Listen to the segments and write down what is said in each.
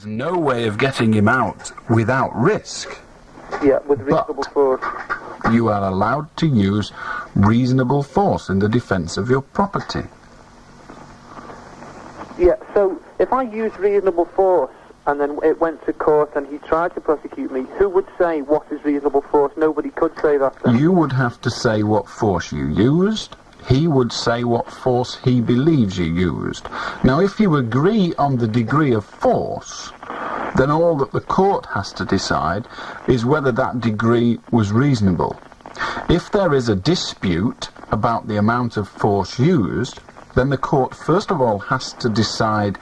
is no way of getting him out without risk. Yeah, with reasonable force. You are allowed to use reasonable force in the defence of your property. Yeah, so if I use reasonable force and then it went to court and he tried to prosecute me, who would say what is reasonable force? Nobody could say that then. You would have to say what force you used. He would say what force he believes you used. Now, if you agree on the degree of force, then all that the court has to decide is whether that degree was reasonable. If there is a dispute about the amount of force used, then the court first of all has to decide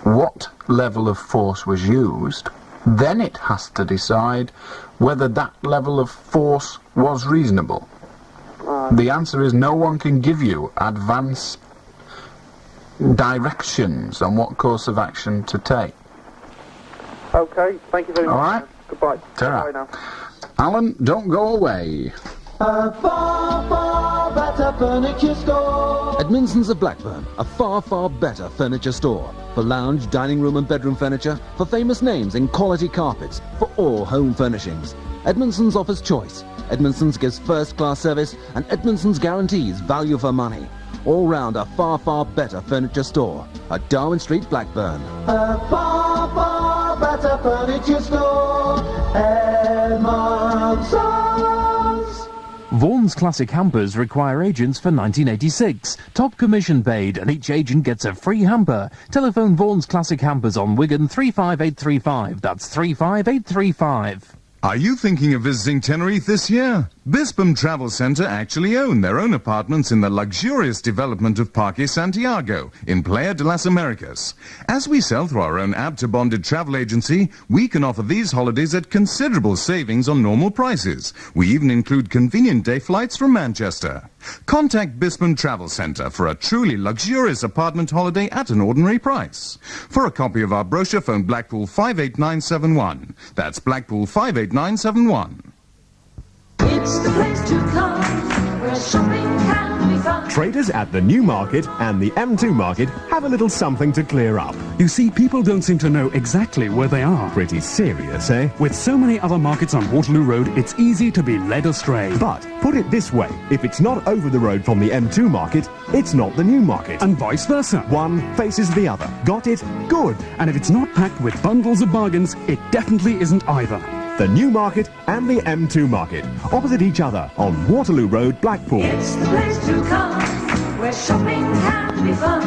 what level of force was used. Then it has to decide whether that level of force was reasonable. The answer is no one can give you advance directions on what course of action to take. Okay, thank you very much. All right. Goodbye. Ta-ra. Bye now. Alan, don't go away. A far, far better furniture store. Edmondson's of Blackburn, a far, far better furniture store. For lounge, dining room and bedroom furniture, for famous names in quality carpets, for all home furnishings. Edmondson's offers choice. Edmondson's gives first-class service, and Edmondson's guarantees value for money. All round a far, far better furniture store at Darwin Street, Blackburn. A far, far better furniture store. Edmondson's. Vaughan's Classic Hampers require agents for 1986. Top commission paid and each agent gets a free hamper. Telephone Vaughan's Classic Hampers on Wigan 35835. That's 35835. Are you thinking of visiting Tenerife this year? Bispam Travel Centre actually own their own apartments in the luxurious development of Parque Santiago in Playa de las Americas. As we sell through our own ABTA-bonded travel agency, we can offer these holidays at considerable savings on normal prices. We even include convenient day flights from Manchester. Contact Bispam Travel Centre for a truly luxurious apartment holiday at an ordinary price. For a copy of our brochure, phone Blackpool 58971. That's Blackpool 58971. It's the place to come, where shopping can be fun. Traders at the New Market and the M2 Market have a little something to clear up. You see, people don't seem to know exactly where they are. Pretty serious, eh? With so many other markets on Waterloo Road, it's easy to be led astray. But put it this way, if it's not over the road from the M2 Market, it's not the New Market. And vice versa. One faces the other. Got it? Good. And if it's not packed with bundles of bargains, it definitely isn't either. The New Market and the M2 Market, opposite each other on Waterloo Road, Blackpool. It's the place to come, where shopping can be fun.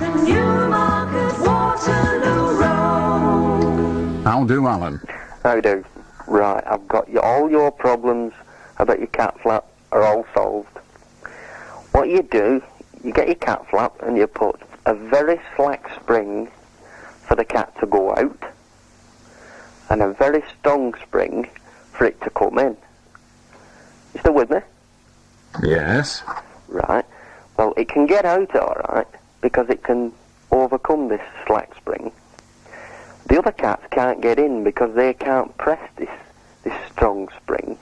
The New Market, Waterloo Road. How do, Alan? How do? Right, I've got all your problems about your cat flap are all solved. What you do, you get your cat flap and you put a very slack spring for the cat to go out, and a very strong spring for it to come in. You still with me? Yes. Right. Well, it can get out alright, because it can overcome this slack spring. The other cats can't get in because they can't press this strong spring.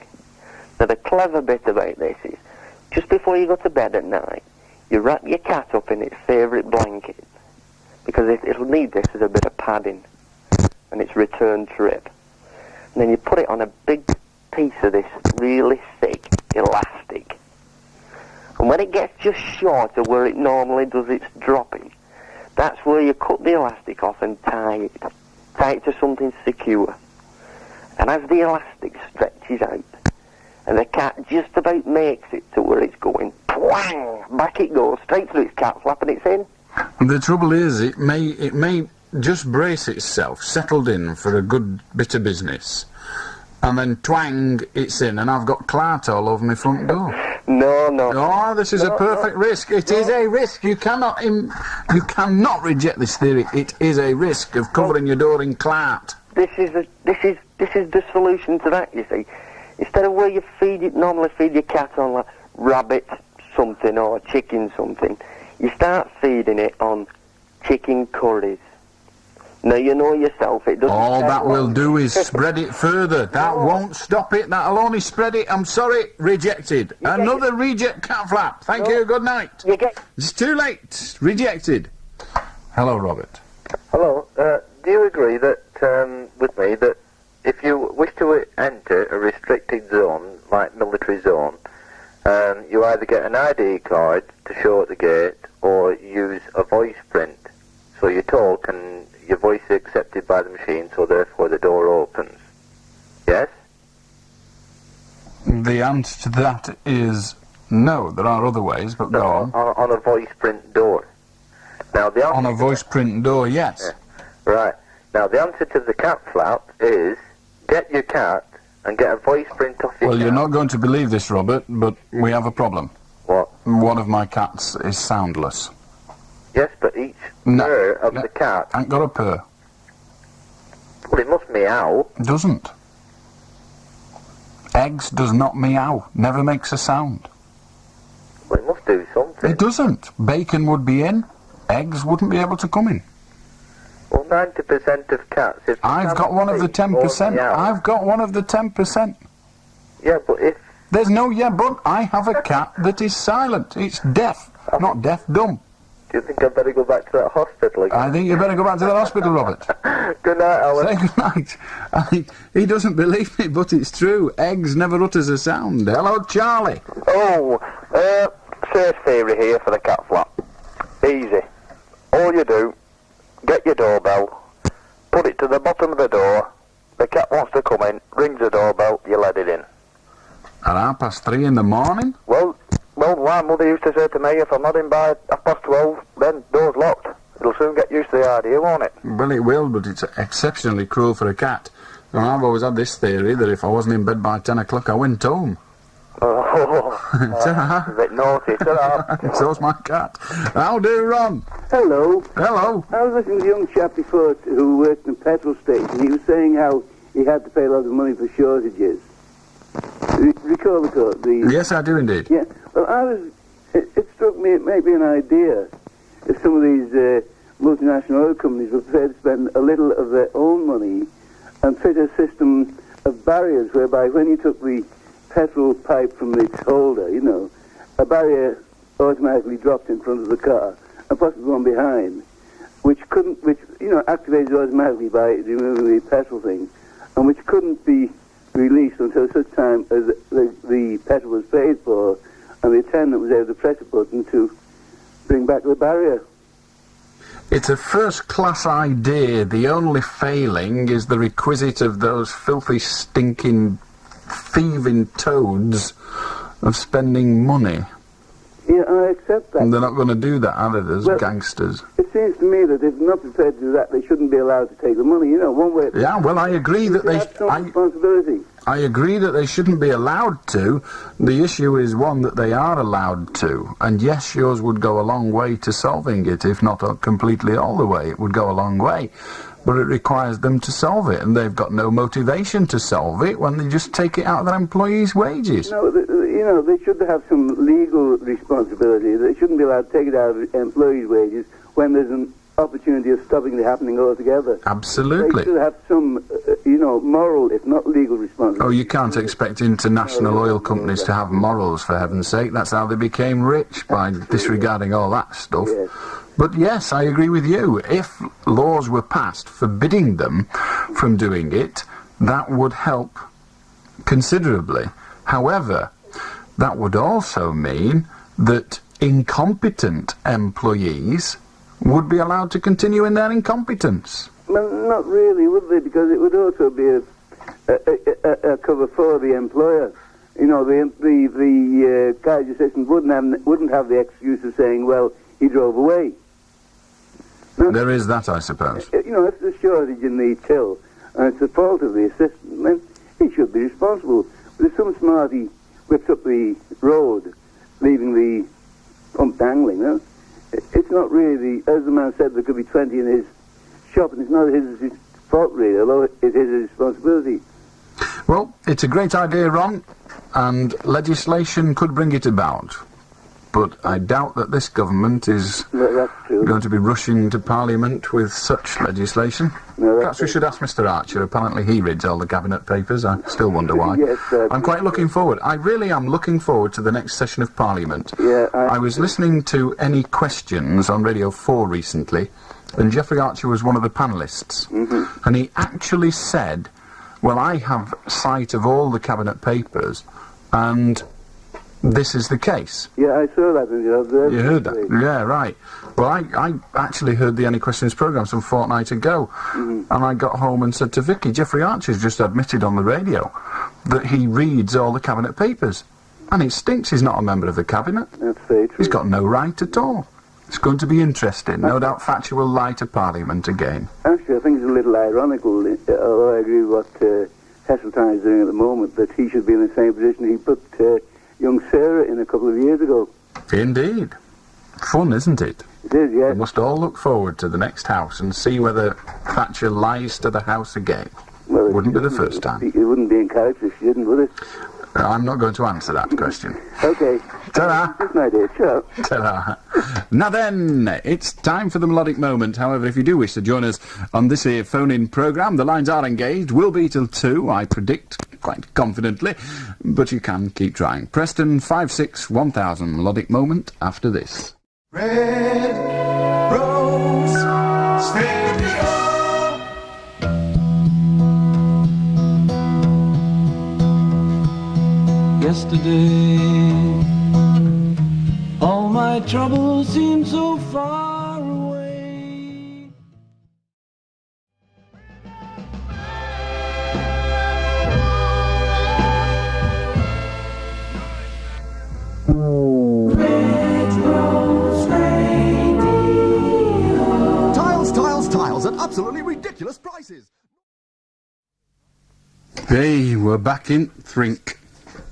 Now, the clever bit about this is, just before you go to bed at night, you wrap your cat up in its favourite blanket, because it'll need this as a bit of padding and its return trip. And then you put it on a big piece of this really thick elastic. And when it gets just short of where it normally does its dropping, that's where you cut the elastic off and tie it. Tie it to something secure. And as the elastic stretches out, and the cat just about makes it to where it's going, twang! Back it goes, straight through its cat flap and it's in. The trouble is, it may just brace itself, settled in for a good bit of business, and then twang, it's in, and I've got clout all over my front door. No. Oh, this is a perfect risk. It is a risk. You cannot reject this theory. It is a risk of covering your door in clout. This is the solution to that, you see. Instead of where you normally feed your cat on like rabbit something or chicken something, you start feeding it on chicken curries. Now, you know yourself, it doesn't... All that will do is spread it further. That won't stop it. That'll only spread it. I'm sorry. Rejected. Another reject cat flap. Thank you. Good night. It's too late. Rejected. Hello, Robert. Hello. do you agree that with me that if you wish to enter a restricted zone like military zone, you either get an ID card to show at the gate or use a voice print, so you talk and your voice is accepted by the machine, so therefore the door opens. Yes? The answer to that is no. There are other ways, but go on. On a voice print door. Now the answer On a voice print door, yes. Yeah. Right. Now the answer to the cat flap is get your cat and get a voice print off your Well, cat. you're not going to believe this, Robert, but we have a problem. What? One of my cats is soundless. Yes, but each No, purr of no. the cat, Ain't got a purr. well, it must meow. Doesn't. Eggs does not meow. Never makes a sound. Well, it must do something. It doesn't. Bacon would be in. Eggs wouldn't be able to come in. Well, 90% of cats... If they I've can't got one of the speak or 10%. meow- I've got one of the 10%. Yeah, but if... There's no yeah, but I have a cat that is silent. It's deaf. Not deaf, dumb. Do you think I'd better go back to that hospital again? I think you better go back to the hospital, Robert. Good night, Alan. Say good night. He doesn't believe me, but it's true. Eggs never utters a sound. Hello, Charlie. Oh, safe theory here for the cat flap. Easy. All you do, get your doorbell, put it to the bottom of the door, the cat wants to come in, rings the doorbell, you let it in. At 3:30 in the morning? Well, my mother used to say to me, if I'm not in by 12:30, then door's locked. It'll soon get used to the idea, won't it? Well, it will, but it's exceptionally cruel for a cat. And I've always had this theory that if I wasn't in bed by 10 o'clock, I went home. A bit naughty, So's my cat. How do, Ron? Hello. Hello. I was listening to a young chap before who worked in a petrol station. He was saying how he had to pay a lot of money for shortages. Recall the... Yes, I do indeed. Yeah. Well, it struck me it may be an idea if some of these multinational oil companies were prepared to spend a little of their own money and fit a system of barriers whereby when you took the petrol pipe from its holder, you know, a barrier automatically dropped in front of the car and possibly one behind, which activated automatically by removing the petrol thing, and which couldn't be released until such time as the petrol was paid for and the attendant was able to press a button to bring back the barrier. It's a first-class idea. The only failing is the requisite of those filthy, stinking, thieving toads of spending money. Yeah, I accept that. And they're not going to do that, are they, those gangsters? It seems to me that if they're not prepared to do that, they shouldn't be allowed to take the money, you know, one way... Yeah, well, I agree that they... have some responsibility. I agree that they shouldn't be allowed to. The issue is one that they are allowed to. And yes, yours would go a long way to solving it, if not completely all the way. It would go a long way. But it requires them to solve it, and they've got no motivation to solve it when they just take it out of their employees' wages. No, they should have some legal responsibility. They shouldn't be allowed to take it out of employees' wages when there's an opportunity of stopping it happening altogether. Absolutely. They should have some, moral, if not legal responsibility. Oh, you can't expect international oil companies to have morals, for heaven's sake. That's how they became rich, by disregarding all that stuff. Yes. But yes, I agree with you. If laws were passed forbidding them from doing it, that would help considerably. However, that would also mean that incompetent employees would be allowed to continue in their incompetence. Well, not really, would they? Because it would also be a cover for the employer. You know, the carriage assistant wouldn't have the excuse of saying, well, he drove away. No, there is that, I suppose. You know, if there's a shortage in the till, and it's the fault of the assistant, then he should be responsible. But if some smarty whips up the road, leaving the pump dangling, you know, it's not really, as the man said, there could be 20 in his shop, and it's not his fault, really, although it is his responsibility. Well, it's a great idea, Ron, and legislation could bring it about. But I doubt that this government is going to be rushing to Parliament with such legislation. No, perhaps we should ask Mr. Archer. Apparently he reads all the cabinet papers. I still wonder why. Yes, I'm quite looking forward. I really am looking forward to the next session of Parliament. Yeah, I was listening to Any Questions on Radio 4 recently, and Geoffrey Archer was one of the panellists. And he actually said, well, I have sight of all the cabinet papers, and this is the case. Yeah, I saw that in the observatory. You heard that? Yeah, right. Well, I actually heard the Any Questions programme some fortnight ago, and I got home and said to Vicky, Geoffrey Archer's just admitted on the radio that he reads all the cabinet papers. And it stinks he's not a member of the cabinet. That's very true. He's got no right at all. It's going to be interesting. No doubt Thatcher will lie to Parliament again. Actually, I think it's a little ironical, although I agree with what Heseltine is doing at the moment, that he should be in the same position he put young Sarah in a couple of years ago. Indeed. Fun, isn't it? It is, yes. We must all look forward to the next House and see whether Thatcher lies to the House again. Well, Wouldn't be the first time. It wouldn't be in character if she didn't, would it? I'm not going to answer that question. Okay. Ta-ra! Just an idea. Shut up. Ta-ra! Now then, it's time for the melodic moment. However, if you do wish to join us on this here phone-in programme, the lines are engaged. Will be till 2, I predict, quite confidently. But you can keep trying. Preston 561000 melodic moment after this. Red Rose Stereo. Yesterday, all my troubles seemed so far away. Red Rose Radio. Tiles at absolutely ridiculous prices. Hey, we're back in Thrink.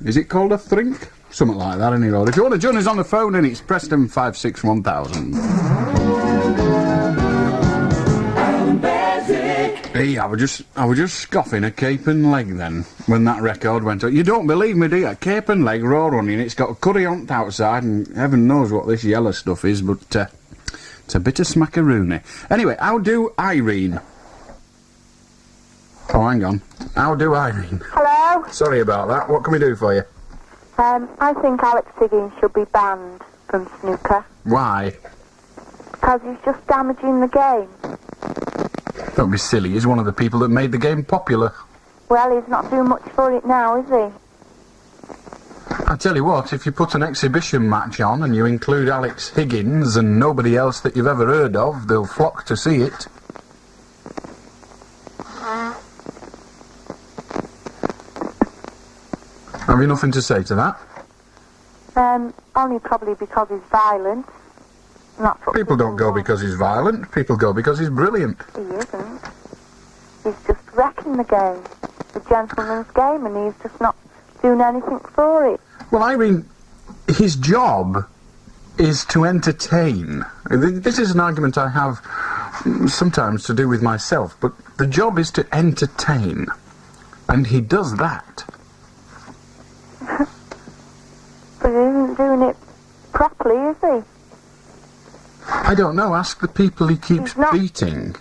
Is it called a Thrink? Something like that, anyway. If you want to join us on the phone, then it's Preston 561,000. Allan Beswick. Hey, I was just scoffing at Cape and Leg then, when that record went up. You don't believe me, do you? Cape and Leg, raw running, it's got a curry on the outside, and heaven knows what this yellow stuff is, but it's a bit of smackaroony. Anyway, how do Irene? Oh, hang on. How do Irene? Hello? Sorry about that. What can we do for you? I think Alex Higgins should be banned from snooker. Why? Because he's just damaging the game. Don't be silly. He's one of the people that made the game popular. Well, he's not doing much for it now, is he? I tell you what, if you put an exhibition match on and you include Alex Higgins and nobody else that you've ever heard of, they'll flock to see it. Have you nothing to say to that? Only probably because he's violent. And that's what People don't go want. because he's violent. People go because he's brilliant. He isn't. He's just wrecking the game. The gentleman's game, and he's just not doing anything for it. Well, Irene, his job is to entertain. This is an argument I have sometimes to do with myself, but the job is to entertain. And he does that. But he isn't doing it properly, is he? I don't know. Ask the people he keeps beating.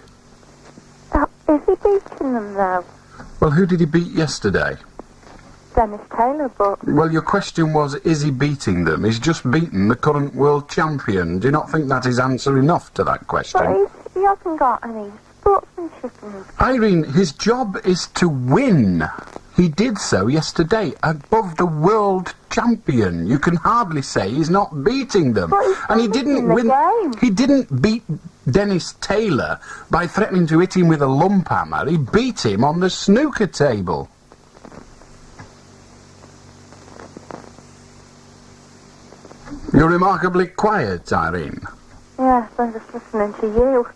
Is he beating them, though? Well, who did he beat yesterday? Dennis Taylor, but... Well, your question was, is he beating them? He's just beaten the current world champion. Do you not think that is answer enough to that question? But he hasn't got any sportsmanship in his... Irene, his job is to win. He did so yesterday, above the world champion. You can hardly say he's not beating them. And he didn't win. He didn't beat Dennis Taylor by threatening to hit him with a lump hammer. He beat him on the snooker table. You're remarkably quiet, Irene. Yes, I'm just listening to you.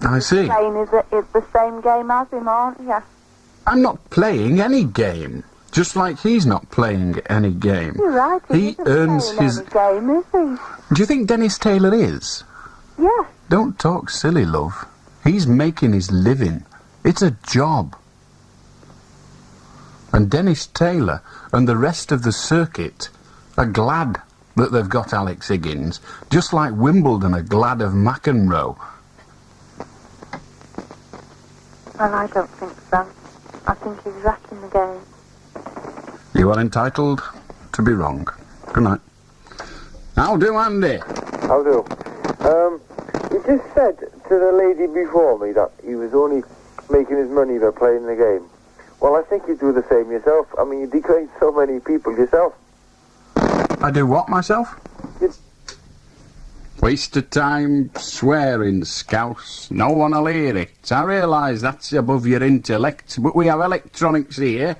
I see. Saying is that it's the same game as him, aren't you? I'm not playing any game, just like he's not playing any game. You're right. He earns his... Any game, is he? Do you think Dennis Taylor is? Yes. Don't talk silly, love. He's making his living. It's a job. And Dennis Taylor and the rest of the circuit are glad that they've got Alex Higgins, just like Wimbledon are glad of McEnroe. Well, I don't think so. I think he's wrecking the game. You are entitled to be wrong. Good night. How do, Andy? How do? He just said to the lady before me that he was only making his money by playing the game. Well, I think you do the same yourself. I mean, you degrade so many people yourself. I do what myself? Waste of time swearing, Scouse. No one'll hear it. I realise that's above your intellect, but we have electronics here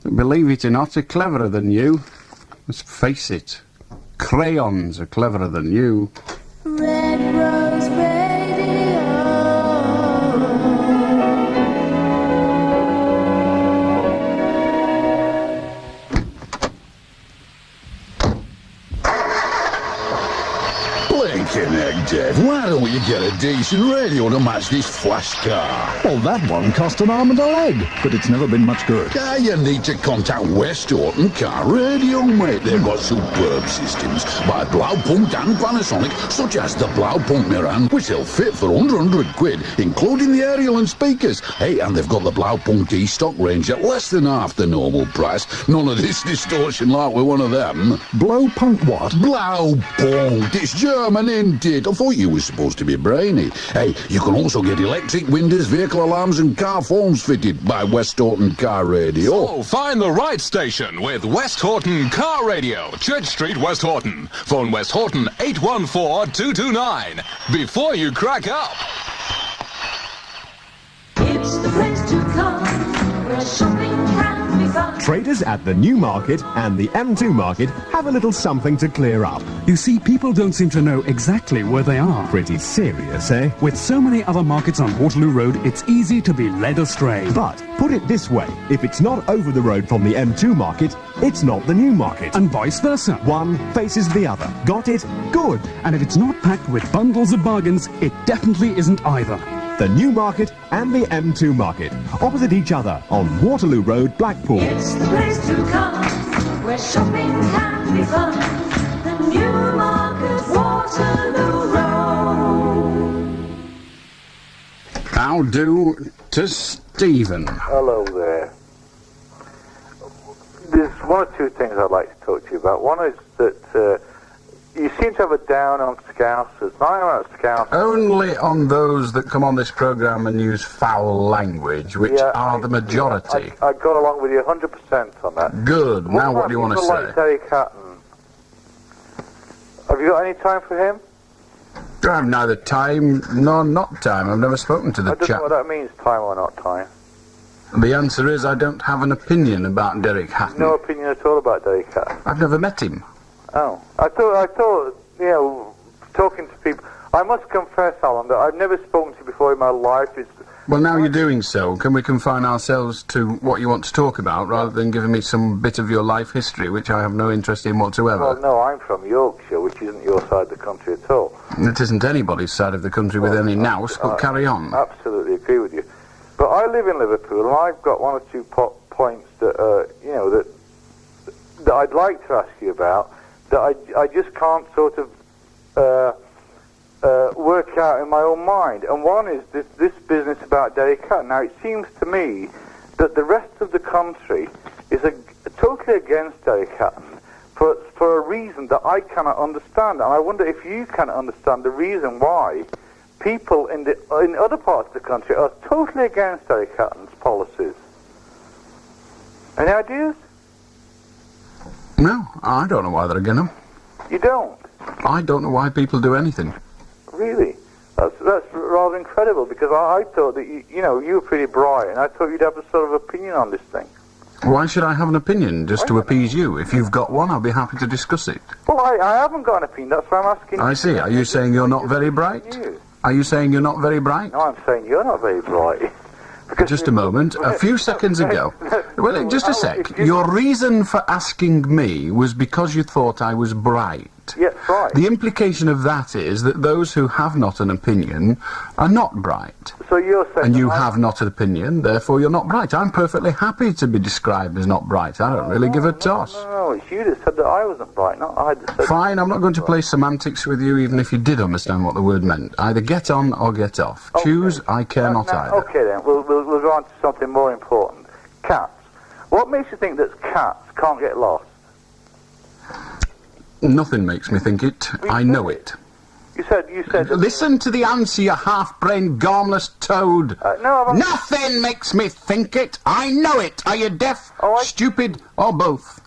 that, believe it or not, are cleverer than you. Let's face it. Crayons are cleverer than you. Red Rose Radio. Blinking egg, Dave. Why don't you get a decent radio to match this flash car? Well, that one cost an arm and a leg, but it's never been much good. You need to contact West Horton Car Radio, mate. They've got superb systems by Blaupunkt and Panasonic, such as the Blaupunkt Miran, which will fit for under 100 quid, including the aerial and speakers. Hey, and they've got the Blaupunkt E-Stock range at less than half the normal price. None of this distortion like with one of them. Blaupunkt what? Blaupunkt. It's German, isn't it? I thought you were supposed to be brainy. Hey, you can also get electric windows, vehicle alarms and car phones fitted by West Horton Car Radio. So find the right station with West Horton Car Radio, Church Street, West Horton. Phone West Horton 814-229 before you crack up. It's the place to come where shopping can be fun. Traders at the New Market and the M2 Market have a little something to clear up. You see, people don't seem to know exactly where they are. Pretty serious, eh? With so many other markets on Waterloo Road, it's easy to be led astray. But put it this way, if it's not over the road from the M2 Market, it's not the New Market. And vice versa. One faces the other. Got it? Good. And if it's not packed with bundles of bargains, it definitely isn't either. The New Market and the M2 Market, opposite each other on Waterloo Road, Blackpool. It's the place to come where shopping can be fun. The New Market, Waterloo Road. How do to Stephen? Hello there. There's one or two things I'd like to talk to you about. One is that you seem to have a down on Scousers. I'm about Scousers. Only on those that come on this programme and use foul language, which are the majority. I got along with you 100% on that. Good. Now what do you want to say? Like Derek Hatton. Have you got any time for him? I have neither time nor not time. I've never spoken to the I don't chap. know what that means, time or not time. The answer is I don't have an opinion about Derek Hatton. No opinion at all about Derek Hatton. I've never met him. Oh, I thought, you know, talking to people. I must confess, Alan, that I've never spoken to you before in my life. Well, now you're doing so. Can we confine ourselves to what you want to talk about, rather than giving me some bit of your life history, which I have no interest in whatsoever? Well, no, I'm from Yorkshire, which isn't your side of the country at all. It isn't anybody's side of the country with any nous, but carry on. Absolutely agree with you. But I live in Liverpool, and I've got one or two points that, you know, that I'd like to ask you about, that I just can't sort of work out in my own mind. And one is this business about Derek Hatton. Now, it seems to me that the rest of the country is totally against Derek Hatton for a reason that I cannot understand. And I wonder if you can understand the reason why people in other parts of the country are totally against Derek Hatton's policies. Any ideas? No, I don't know why they're against him. You don't? I don't know why people do anything. Really? That's rather incredible, because I thought that, you know, you were pretty bright, and I thought you'd have a sort of opinion on this thing. Why should I have an opinion? Just to appease you? If you've got one, I'll be happy to discuss it. Well, I haven't got an opinion, that's why I'm asking you. I see. Are you saying you're not very bright? Are you saying you're not very bright? No, I'm saying you're not very bright. Just a moment. A few seconds ago. Well, just a sec. Your reason for asking me was because you thought I was bright. Yes, right. The implication of that is that those who have not an opinion are not bright. So you're saying... And you have not an opinion, therefore you're not bright. I'm perfectly happy to be described as not bright. I don't really give a toss. No, it's you that said that I wasn't bright, not I that said... Fine, I'm not going to play semantics with you, even if you did understand what the word meant. Either get on or get off. Okay. Choose, I care not either. Okay then, we'll go on to something more important. Cats. What makes you think that cats can't get lost? Nothing makes me think it. I know it. You said... Listen to the answer, you half-brained, gormless toad. No, I've... Nothing makes me think it. I know it. Are you deaf, stupid, or both?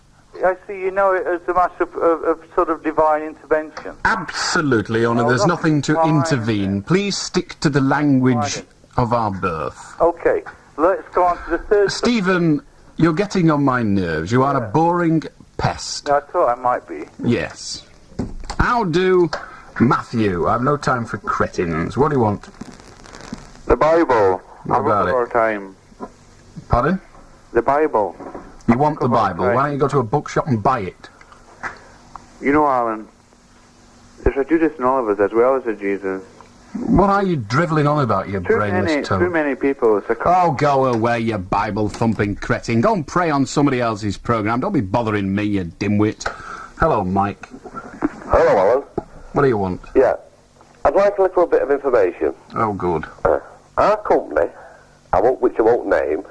I see you know it as a matter of sort of divine intervention. Absolutely, Your Honour. There's nothing to intervene. Please stick to the language of our birth. OK, let's go on to the third... Stephen, you're getting on my nerves. You are a boring pest. I thought I might be. Yes. How do... Matthew, I've no time for cretins. What do you want? The Bible. What about it? Our time. Pardon? The Bible. You want the Bible? Why don't you go to a bookshop and buy it? You know, Alan, there's a Judas in all of us as well as a Jesus. What are you drivelling on about, you brainless toad? Too many people. Oh, go away, you Bible-thumping cretin. Go and pray on somebody else's programme. Don't be bothering me, you dimwit. Hello, Mike. Hello, Alan. What do you want? Yeah. I'd like a little bit of information. Oh, good. Our company, which I won't name,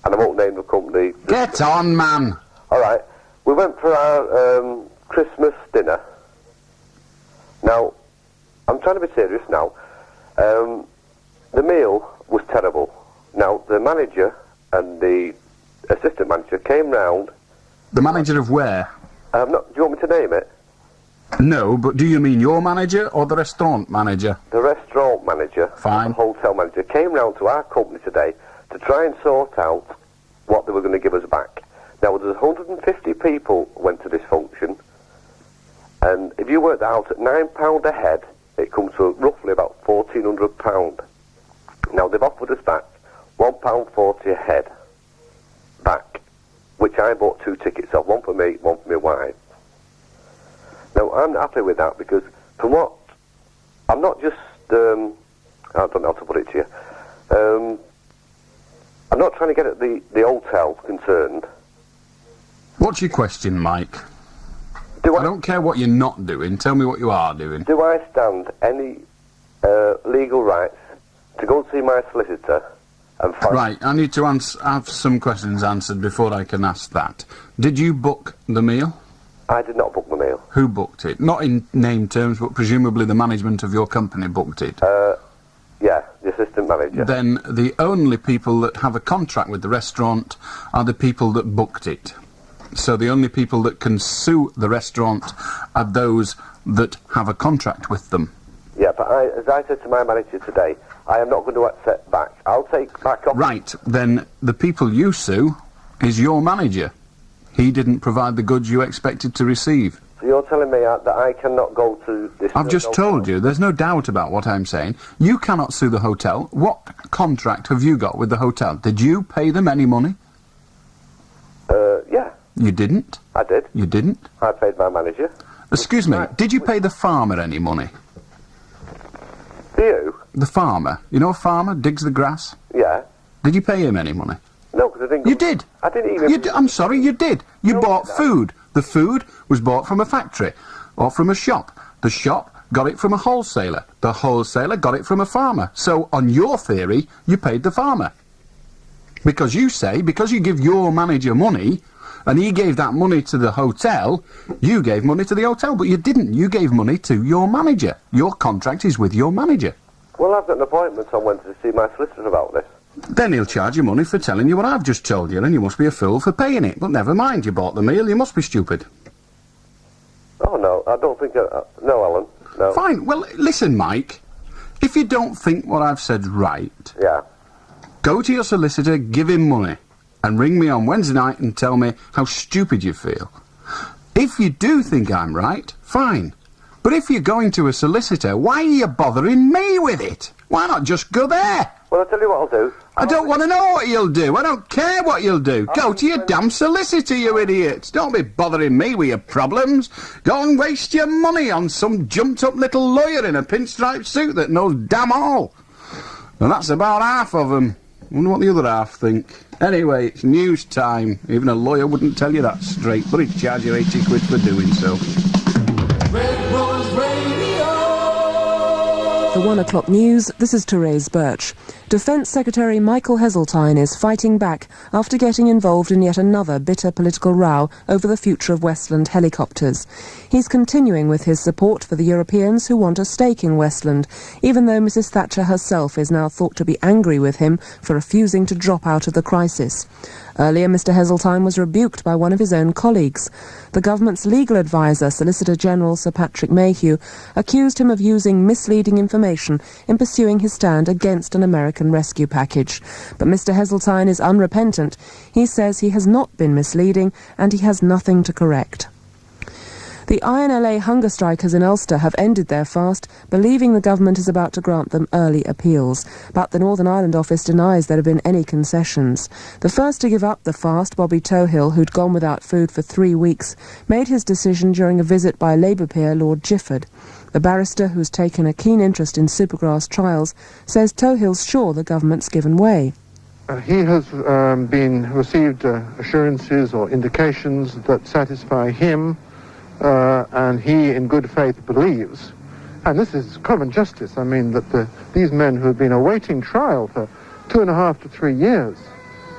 and I won't name the company... Get on, man! All right. We went for our Christmas dinner. Now, I'm trying to be serious now. The meal was terrible. Now, the manager and the assistant manager came round... The manager of where? Do you want me to name it? No, but do you mean your manager or the restaurant manager? The restaurant manager, fine, the hotel manager, came round to our company today to try and sort out what they were going to give us back. Now, there's 150 people went to this function, and if you worked out at £9 a head, it comes to roughly about £1,400. Now, they've offered us back £1.40 a head back, which I bought 2 tickets of, one for me, one for my wife. Now, I'm not happy with that because, from what... I'm not just... I don't know how to put it to you. I'm not trying to get at the hotel concerned. What's your question, Mike? I don't care what you're not doing. Tell me what you are doing. Do I stand any legal rights to go and see my solicitor and find... Right, I need to have some questions answered before I can ask that. Did you book the meal? I did not book the meal. Who booked it? Not in name terms, but presumably the management of your company booked it. Yeah, the assistant manager. Then the only people that have a contract with the restaurant are the people that booked it. So the only people that can sue the restaurant are those that have a contract with them. Yeah, but as I said to my manager today, I am not going to accept back. I'll take back off... Right, then the people you sue is your manager. He didn't provide the goods you expected to receive. So you're telling me that I cannot go to this... I've just told you. There's no doubt about what I'm saying. You cannot sue the hotel. What contract have you got with the hotel? Did you pay them any money? Yeah. You didn't? I did. You didn't? I paid my manager. Excuse me, did you pay the farmer any money? You? The farmer. You know a farmer digs the grass? Yeah. Did you pay him any money? No, because I didn't... You did. I didn't even... I'm sorry, you did. You bought food. The food was bought from a factory or from a shop. The shop got it from a wholesaler. The wholesaler got it from a farmer. So, on your theory, you paid the farmer. Because you say, because you give your manager money, and he gave that money to the hotel, you gave money to the hotel, but you didn't. You gave money to your manager. Your contract is with your manager. Well, I've got an appointment on Wednesday to see my solicitor about this. Then he'll charge you money for telling you what I've just told you, and you must be a fool for paying it. But never mind, you bought the meal, you must be stupid. Oh, no, I don't think... no, Alan, no. Fine, well, listen, Mike. If you don't think what I've said right... Yeah. Go to your solicitor, give him money, and ring me on Wednesday night and tell me how stupid you feel. If you do think I'm right, fine. But if you're going to a solicitor, why are you bothering me with it? Why not just go there? Well, I'll tell you what I'll do. I don't want to know what you'll do. I don't care what you'll do. Go to your damn solicitor, you idiots. Don't be bothering me with your problems. Go and waste your money on some jumped-up little lawyer in a pinstripe suit that knows damn all. And that's about half of them. I wonder what the other half think. Anyway, it's news time. Even a lawyer wouldn't tell you that straight, but he'd charge you 80 quid for doing so. Red Rose Radio. The 1 o'clock news, this is Therese Birch. Defence Secretary Michael Heseltine is fighting back after getting involved in yet another bitter political row over the future of Westland helicopters. He's continuing with his support for the Europeans who want a stake in Westland, even though Mrs Thatcher herself is now thought to be angry with him for refusing to drop out of the crisis. Earlier, Mr Heseltine was rebuked by one of his own colleagues. The government's legal adviser, Solicitor General Sir Patrick Mayhew, accused him of using misleading information in pursuing his stand against an American rescue package. But Mr Heseltine is unrepentant. He says he has not been misleading and he has nothing to correct. The INLA hunger strikers in Ulster have ended their fast, believing the government is about to grant them early appeals. But the Northern Ireland office denies there have been any concessions. The first to give up the fast, Bobby Tohill, who'd gone without food for 3 weeks, made his decision during a visit by Labour peer Lord Gifford. The barrister, who's taken a keen interest in Supergrass trials, says Tohill's sure the government's given way. He has received assurances or indications that satisfy him, and he in good faith believes, and this is common justice, I mean, that these men who have been awaiting trial for 2.5 to 3 years,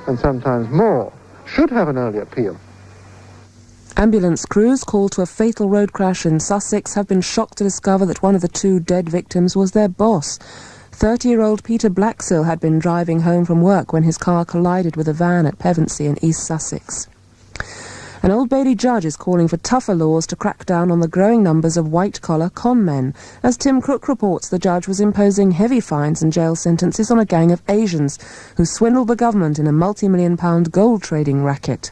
and sometimes more, should have an early appeal. Ambulance crews called to a fatal road crash in Sussex have been shocked to discover that one of the 2 dead victims was their boss. 30-year-old Peter Blacksill had been driving home from work when his car collided with a van at Pevensey in East Sussex. An Old Bailey judge is calling for tougher laws to crack down on the growing numbers of white-collar con men. As Tim Crook reports, the judge was imposing heavy fines and jail sentences on a gang of Asians who swindled the government in a multi-million-pound gold trading racket.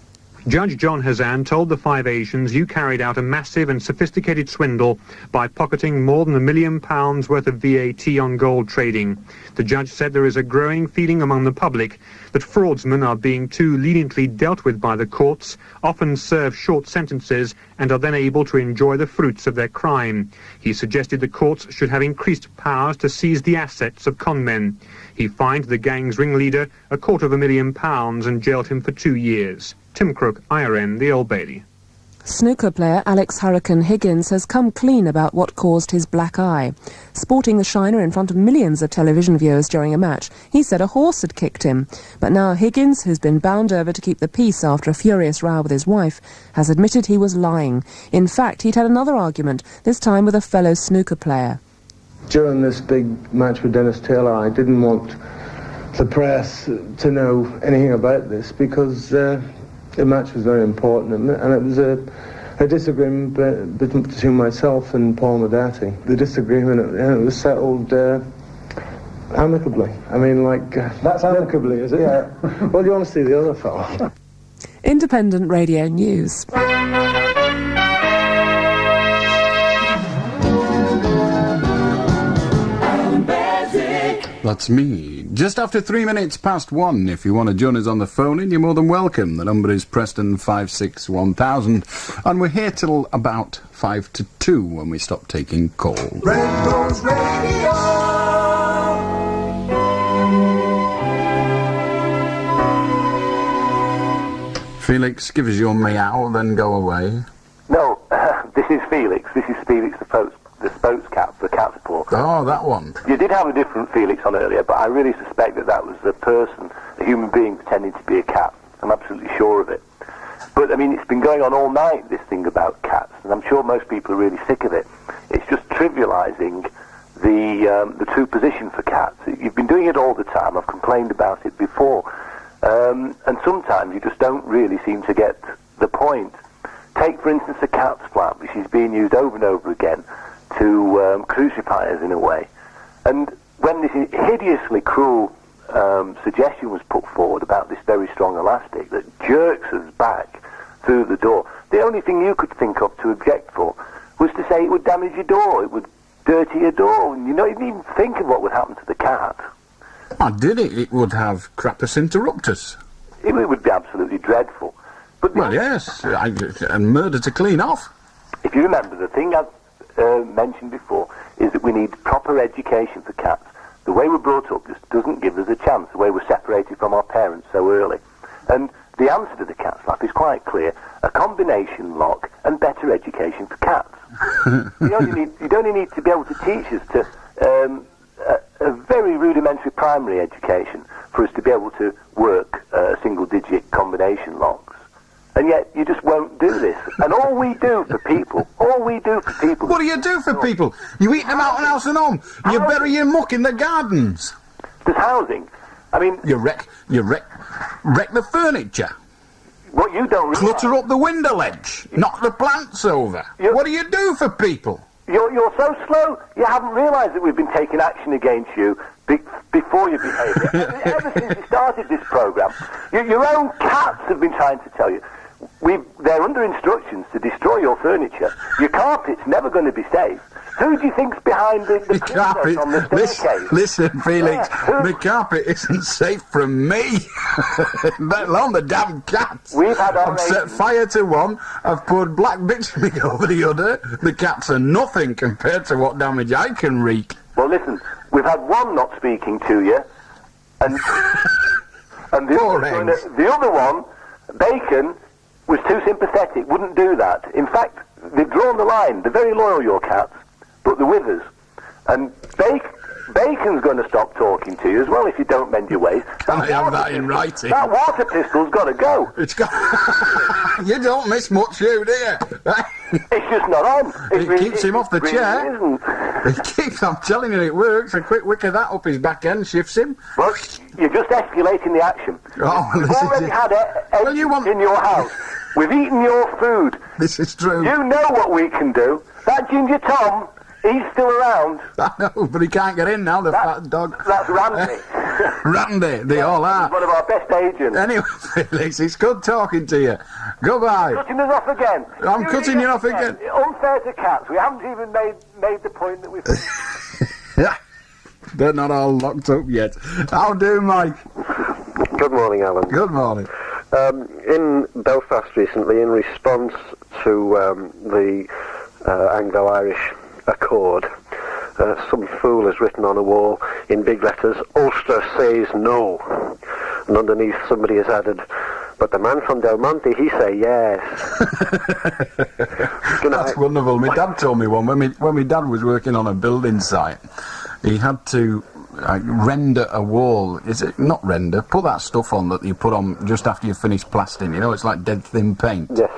Judge John Hazan told the 5 Asians you carried out a massive and sophisticated swindle by pocketing more than £1 million worth of VAT on gold trading. The judge said there is a growing feeling among the public that fraudsmen are being too leniently dealt with by the courts, often serve short sentences, and are then able to enjoy the fruits of their crime. He suggested the courts should have increased powers to seize the assets of con men. He fined the gang's ringleader £250,000 and jailed him for 2 years. Tim Crook, IRN, the Old Bailey. Snooker player Alex Hurricane Higgins has come clean about what caused his black eye. Sporting the shiner in front of millions of television viewers during a match, he said a horse had kicked him. But now Higgins, who's been bound over to keep the peace after a furious row with his wife, has admitted he was lying. In fact, he'd had another argument, this time with a fellow snooker player. During this big match with Dennis Taylor, I didn't want the press to know anything about this because the match was very important, and it was a disagreement between myself and Paul Medati. The disagreement, it was settled amicably. I mean, like... That's amicably, is it? Yeah. Well, you want to see the other fellow. Independent Radio News. That's me. Just after 3 minutes past 1. If you want to join us on the phone in, you're more than welcome. The number is Preston 561,000, and we're here till about 5 to 2 when we stop taking calls. Red Rose Radio. Felix, give us your meow, then go away. No, this is Felix. This is Felix the spokes cat, the cat's paw. Oh, that one. You did have a different Felix on earlier, but I really suspect that was a person, a human being pretending to be a cat. I'm absolutely sure of it. But, I mean, it's been going on all night, this thing about cats, and I'm sure most people are really sick of it. It's just trivialising the true position for cats. You've been doing it all the time. I've complained about it before. And sometimes you just don't really seem to get the point. Take, for instance, a cat's flap, which is being used over and over again to crucify us in a way. And when this hideously cruel suggestion was put forward about this very strong elastic that jerks us back through the door, the only thing you could think of to object for was to say it would damage your door, it would dirty your door, and you didn't even think of what would happen to the cat. I did it. It would have crapus interruptus. It would be absolutely dreadful. But well, yes, and murder to clean off. If you remember, the thing I've mentioned before is that we need proper education for cats. The way we're brought up just doesn't give us a chance, the way we're separated from our parents so early. And the answer to the cat slap is quite clear: a combination lock and better education for cats. You only need to be able to teach us to a very rudimentary primary education for us to be able to work single-digit combination logs. And yet you just won't do this. And all we do for people... What do you do for people? You eat them out and house and home. You bury your muck in the gardens. There's housing. I mean... You wreck the furniture. What you don't realise... Clutter up the window ledge. Knock the plants over. What do you do for people? You're so slow, you haven't realised that we've been taking action against you before your behaviour. Ever since you started this programme, your own cats have been trying to tell you. They're under instructions to destroy your furniture. Your carpet's never going to be safe. Who do you think's behind the carpet on the staircase? Listen, Felix, the carpet isn't safe from me, let alone the damn cats. We've had our I've set fire to one, I've poured black bitumen over the other. The cats are nothing compared to what damage I can wreak. Well, listen, we've had one not speaking to you, and the other one, Bacon, was too sympathetic, wouldn't do that. In fact, they've drawn the line. They're very loyal, your cats, but they're with us. And Bacon's going to stop talking to you as well if you don't mend your ways. I have that in writing. That water pistol's got to go. It's got... You don't miss much, you, do you? It's just not on. It keeps him off the chair. Isn't. It keeps, I'm telling you, it works. A quick wick of that up his back end shifts him. Well, you're just escalating the action. Oh, well, We've already had eggs in your house. We've eaten your food. This is true. You know what we can do. That Ginger Tom, he's still around. I know, but he can't get in now, the fat dog. That's Randy. Randy, they all are. He's one of our best agents. Anyway, Felix, it's good talking to you. Goodbye. Cutting us off again. I'm cutting you off again. Unfair to cats. We haven't even made the point that we've... Yeah. They're not all locked up yet. How do, Mike? Good morning, Alan. Good morning. In Belfast recently, in response to the Anglo-Irish Accord, some fool has written on a wall in big letters, Ulster says no. And underneath somebody has added, but the man from Del Monte, he say yes. That's wonderful. My dad told me one. When my dad was working on a building site, he had to render a wall. Is it not render? Put that stuff on that you put on just after you finish plastering. You know, it's like dead thin paint. Yes.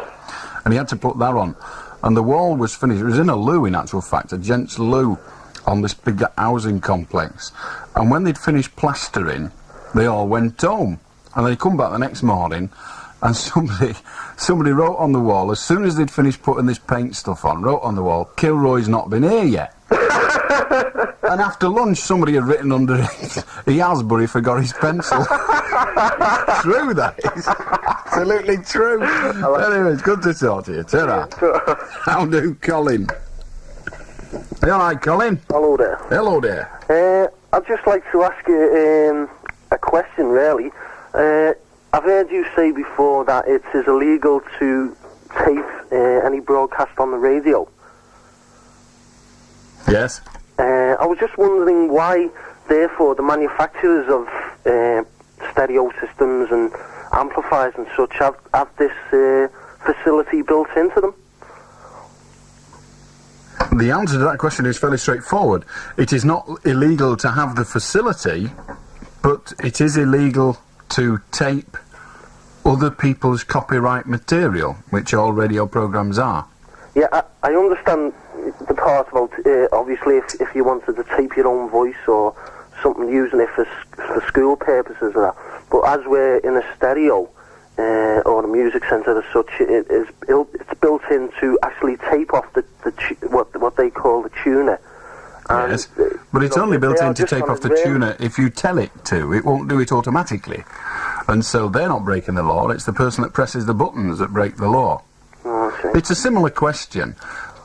And he had to put that on. And the wall was finished. It was in a loo, in actual fact, a gents' loo on this big housing complex. And when they'd finished plastering, they all went home. And they come back the next morning, and somebody wrote on the wall, as soon as they'd finished putting this paint stuff on, wrote on the wall, Kilroy's not been here yet. And after lunch, somebody had written under it, he has, but he forgot his pencil. True, that is. Absolutely true. Anyway, it's good to talk to you. Ta-ra. How do, Colin? Are you all right, Colin? Hello there. Hello there. I'd just like to ask you a question, really. I've heard you say before that it is illegal to tape any broadcast on the radio. Yes. I was just wondering why, therefore, the manufacturers of stereo systems and amplifiers and such have this facility built into them. The answer to that question is fairly straightforward. It is not illegal to have the facility, but it is illegal to tape other people's copyright material, which all radio programmes are. Yeah, I understand the part about, obviously, if you wanted to tape your own voice or something, using it for school purposes or that. But as we're in a stereo or a music centre as such, it's built in to actually tape off what they call the tuner. And, yes, but it's only built in to tape off the tuner if you tell it to. It won't do it automatically. And so they're not breaking the law, it's the person that presses the buttons that break the law. It's a similar question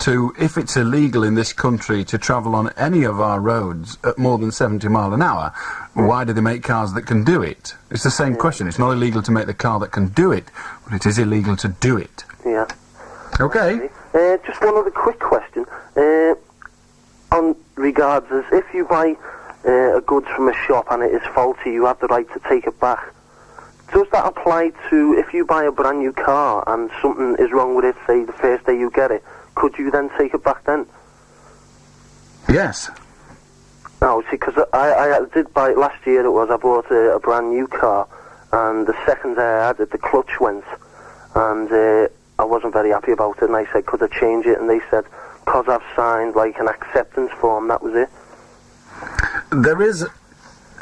to if it's illegal in this country to travel on any of our roads at more than 70 miles an hour, why do they make cars that can do it? It's the same question. It's not illegal to make the car that can do it, but it is illegal to do it. Yeah. Okay. Just one other quick question. On regards as if you buy a goods from a shop and it is faulty, you have the right to take it back. Does that apply to if you buy a brand new car and something is wrong with it, say the first day you get it, could you then take it back then? Yes. No, see, because I did buy it last year. I bought a brand new car, and the second day I had it, the clutch went, and I wasn't very happy about it. And I said, could I change it? And they said, because I've signed like an acceptance form, that was it. There is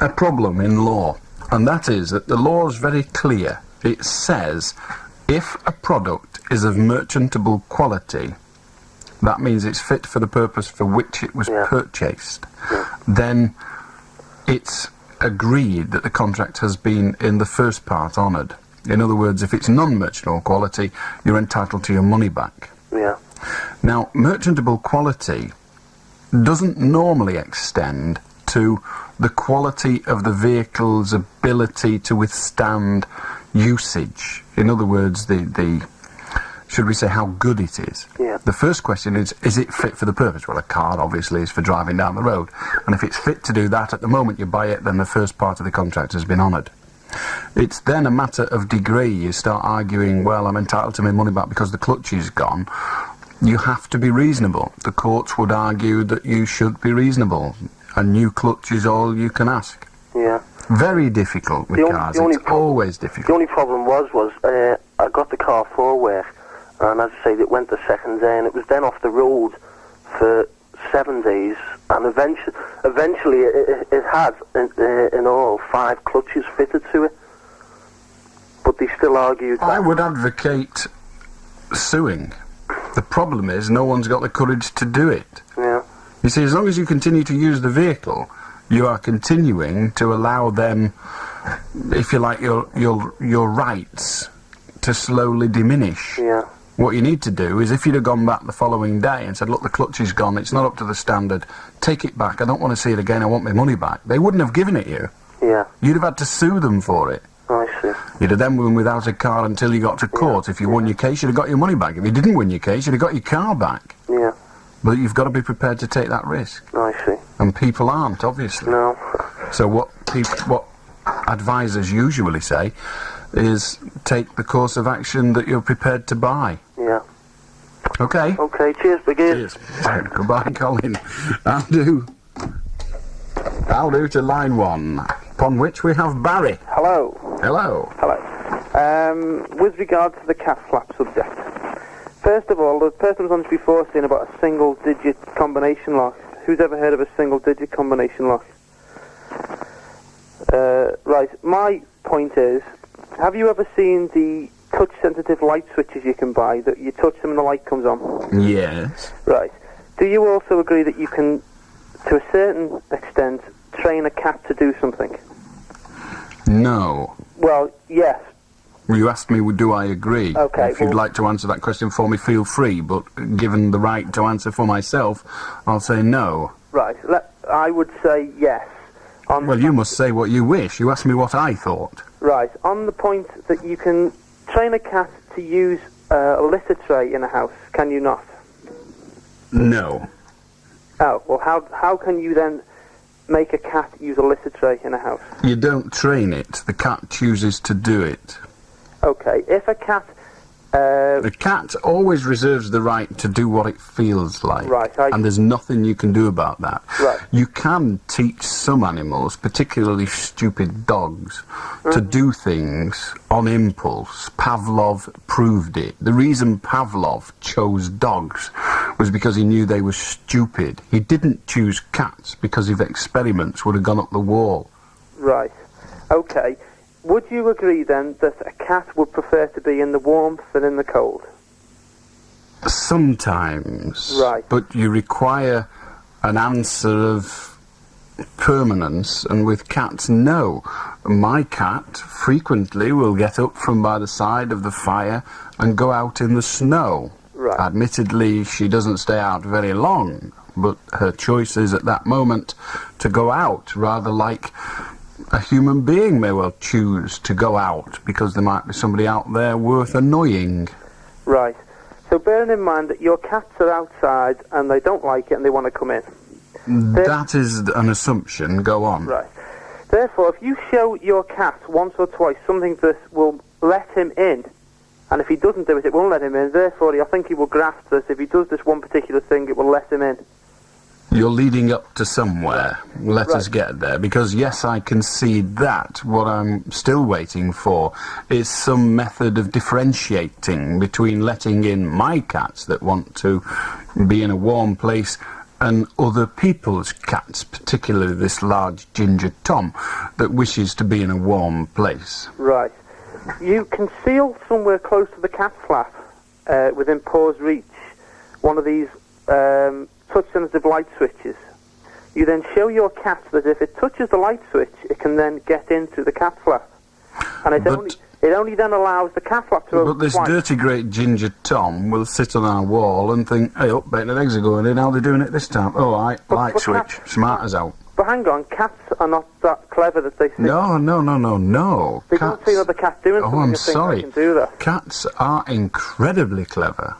a problem in law, and that is that the law is very clear. It says if a product is of merchantable quality, that means it's fit for the purpose for which it was purchased, then it's agreed that the contract has been, in the first part, honoured. In other words, if it's non-merchantable quality, you're entitled to your money back. Yeah. Now, merchantable quality doesn't normally extend to the quality of the vehicle's ability to withstand usage. In other words, should we say how good it is? Yeah. The first question is it fit for the purpose? Well, a car obviously is for driving down the road, and if it's fit to do that at the moment you buy it, then the first part of the contract has been honoured. It's then a matter of degree. You start arguing, well, I'm entitled to my money back because the clutch is gone. You have to be reasonable. The courts would argue that you should be reasonable. A new clutch is all you can ask. Yeah. Very difficult with cars. It's always difficult. The only problem was I got the car for work, and as I say, it went the second day, and it was then off the road for 7 days, and eventually it had in all 5 clutches fitted to it. But they still argued that. I would advocate suing. The problem is no one's got the courage to do it. Yeah. You see, as long as you continue to use the vehicle, you are continuing to allow them, if you like, your rights to slowly diminish. Yeah. What you need to do is, if you'd have gone back the following day and said, look, the clutch is gone, it's not up to the standard, take it back, I don't want to see it again, I want my money back, they wouldn't have given it you. Yeah. You'd have had to sue them for it. I see. You'd have then been without a car until you got to court. If you won your case, you'd have got your money back. If you didn't win your case, you'd have got your car back. Yeah. But you've got to be prepared to take that risk. I see. And people aren't, obviously. No. So what advisors usually say is take the course of action that you're prepared to buy. Yeah. Okay. Okay, cheers, Brigade. Cheers. Goodbye, Colin. I'll do to line 1, upon which we have Barry. Hello. Hello. Hello. With regard to the cat flap subject, first of all, the person was on this before saying about a single-digit combination lock. Who's ever heard of a single-digit combination lock? Right, my point is, have you ever seen the touch-sensitive light switches you can buy, that you touch them and the light comes on? Yes. Right. Do you also agree that you can, to a certain extent, train a cat to do something? No. Well, yes. You asked me, do I agree? Okay. If you'd like to answer that question for me, feel free, but given the right to answer for myself, I'll say no. Right. I would say yes. Well, you must say what you wish. You asked me what I thought. Right. On the point that you can train a cat to use a litter tray in a house, can you not? No. Oh, well, how can you then make a cat use a litter tray in a house? You don't train it. The cat chooses to do it. Okay. If a cat... the cat always reserves the right to do what it feels like. Right. And there's nothing you can do about that. Right. You can teach some animals, particularly stupid dogs, to do things on impulse. Pavlov proved it. The reason Pavlov chose dogs was because he knew they were stupid. He didn't choose cats because his experiments would have gone up the wall. Right. Okay. Would you agree, then, that a cat would prefer to be in the warmth than in the cold? Sometimes. Right. But you require an answer of permanence, and with cats, no. My cat frequently will get up from by the side of the fire and go out in the snow. Right. Admittedly, she doesn't stay out very long, but her choice is at that moment to go out, rather like a human being may well choose to go out because there might be somebody out there worth annoying. Right. So bearing in mind that your cats are outside and they don't like it and they want to come in. That is an assumption. Go on. Right. Therefore, if you show your cat once or twice something that will let him in, and if he doesn't do it, it won't let him in, therefore I think he will grasp that if he does this one particular thing, it will let him in. You're leading up to somewhere. Let us get there, because yes, I concede that. What I'm still waiting for is some method of differentiating between letting in my cats that want to be in a warm place and other people's cats, particularly this large ginger Tom that wishes to be in a warm place. Right. You conceal somewhere close to the cat flap, within paw's reach, one of these touch-sensitive light switches. You then show your cat that if it touches the light switch, it can then get into the cat flap. And it only then allows the cat flap to open. But this dirty great ginger Tom will sit on our wall and think, hey, up, bacon and eggs are going in, how are they doing it this time? Oh, light switch, smart as out. But hang on, cats are not that clever that they think... No. They don't see other cats doing something and think they can do that. Cats are incredibly clever.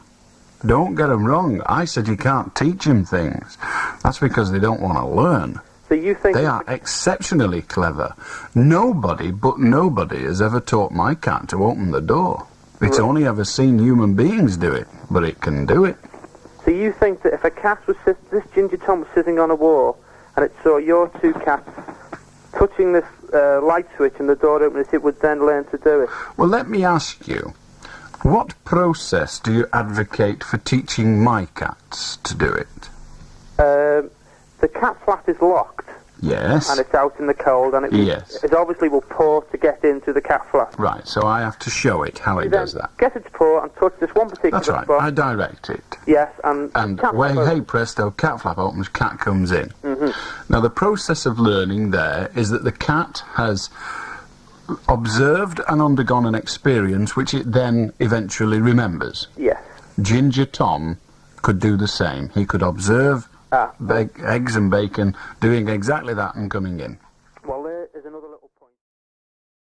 Don't get them wrong. I said you can't teach them things. That's because they don't want to learn. So you think... They are exceptionally clever. Nobody has ever taught my cat to open the door. It's only ever seen human beings do it, but it can do it. So you think that if a cat was... this ginger Tom was sitting on a wall and it saw your two cats touching this light switch and the door opening, it would then learn to do it? Well, let me ask you, what process do you advocate for teaching my cats to do it? The cat flap is locked. Yes. And it's out in the cold, and it obviously will paw to get into the cat flap. Right, so I have to show it how it does that. Get its paw and touch this one particular That's right, spot. I direct it. Yes, and hey presto, cat flap opens, cat comes in. Now the process of learning there is that the cat has observed and undergone an experience which it then eventually remembers. Yes. Ginger Tom could do the same. He could observe eggs and bacon doing exactly that and coming in.